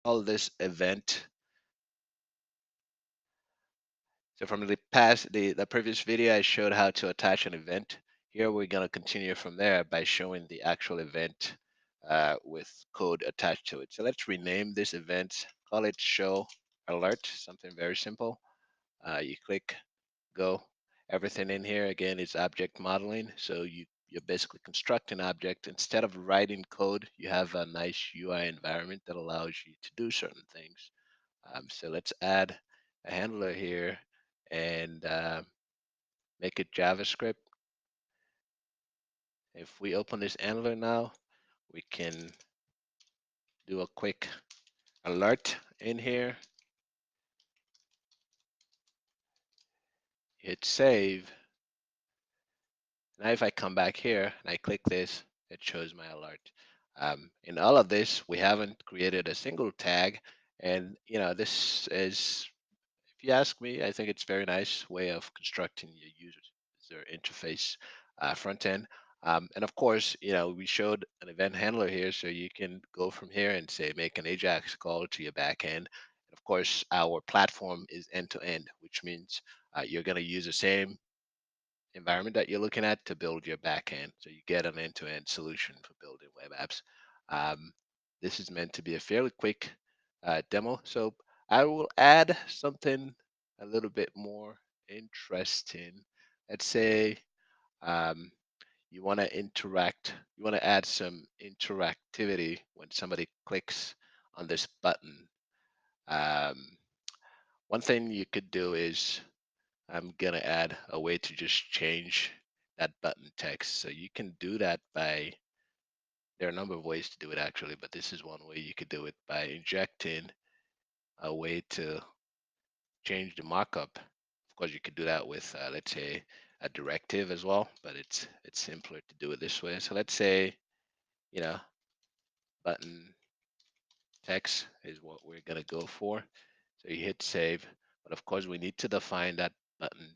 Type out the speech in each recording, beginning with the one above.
All this event. So from the previous video, I showed how to attach an event. Here we're going to continue from there by showing the actual event with code attached to it. So let's rename this event, call it show alert, something very simple. You click go. Everything in here again is object modeling. So you're basically constructing object. Instead of writing code, you have a nice UI environment that allows you to do certain things. So let's add a handler here and make it JavaScript. If we open this handler now, we can do a quick alert in here, hit save. Now if I come back here and I click this, it shows my alert. In all of this, we haven't created a single tag. And this is, if you ask me, I think it's a very nice way of constructing your user interface front end. And of course, we showed an event handler here, so you can go from here and say make an AJAX call to your backend. And of course, our platform is end to end, which means you're going to use the same environment that you're looking at to build your backend. So you get an end to end solution for building web apps. Um, this is meant to be a fairly quick demo. So I will add something a little bit more interesting. Let's say um, you want to interact, you want to add some interactivity when somebody clicks on this button. Um, one thing you could do is I'm going to add a way to just change that button text. So you can do that by, there are a number of ways to do it actually, but this is one way you could do it by injecting a way to change the markup. Of course, you could do that with, let's say, a directive as well, but it's simpler to do it this way. So let's say, you know, button text is what we're gonna go for. So you hit save, but of course we need to define that button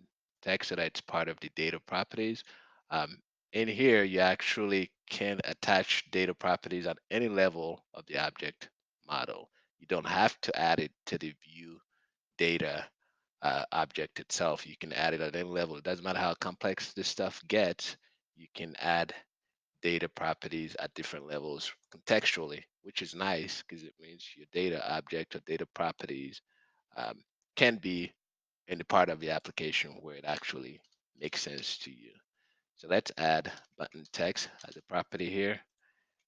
text so that it's part of the data properties. Um, in here, you actually can attach data properties at any level of the object model. You don't have to add it to the view data object itself. You can add it at any level. It doesn't matter how complex this stuff gets. You can add data properties at different levels contextually, which is nice because it means your data object or data properties um, can be in the part of the application where it actually makes sense to you. So let's add button text as a property here,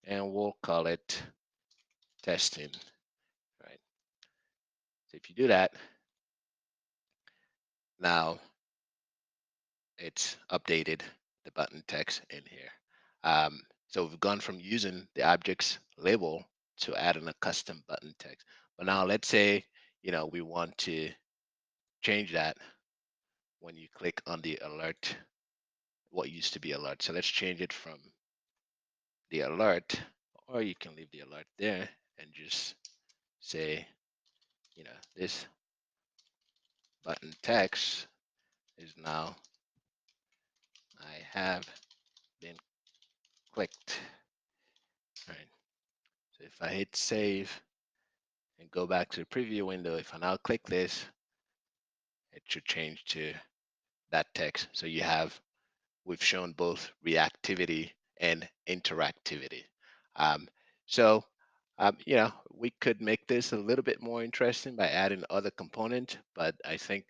and we'll call it testing, right? So if you do that, now it's updated the button text in here. So we've gone from using the object's label to adding a custom button text. But now let's say, we want to change that when you click on the alert, what used to be alert. So let's change it from the alert, or you can leave the alert there and just say, this button text is now I have been clicked. All right. So if I hit save and go back to the preview window, if I now click this, it should change to that text. So we've shown both reactivity and interactivity. Um, so, we could make this a little bit more interesting by adding other component, but I think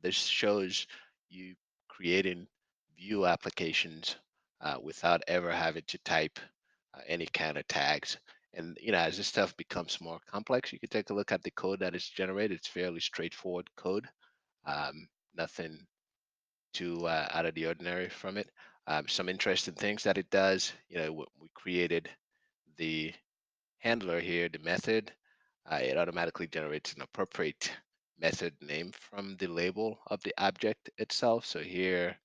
this shows you creating view applications without ever having to type any kind of tags. And as this stuff becomes more complex, you can take a look at the code that is generated. It's fairly straightforward code. Nothing too out of the ordinary from it. Some interesting things that it does, we created the handler here, the method. It automatically generates an appropriate method name from the label of the object itself. So here,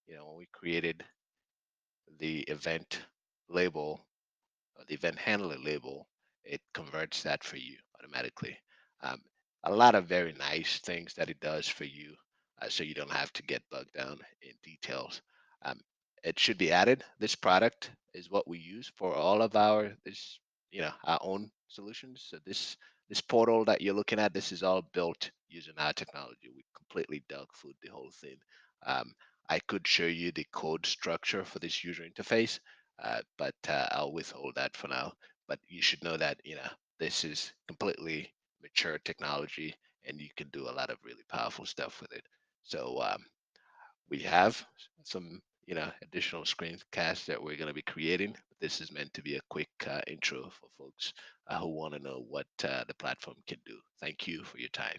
when we created the event label, the event handler label, it converts that for you automatically. Um, a lot of very nice things that it does for you, so you don't have to get bogged down in details. Um, it should be added. This product is what we use for all of our our own solutions. So this This portal that you're looking at, this is all built using our technology. We completely dog food the whole thing. Um, I could show you the code structure for this user interface, but I'll withhold that for now. But you should know that this is completely mature technology, and you can do a lot of really powerful stuff with it. So we have some additional screencasts that we're going to be creating. This is meant to be a quick intro for folks who want to know what the platform can do. Thank you for your time.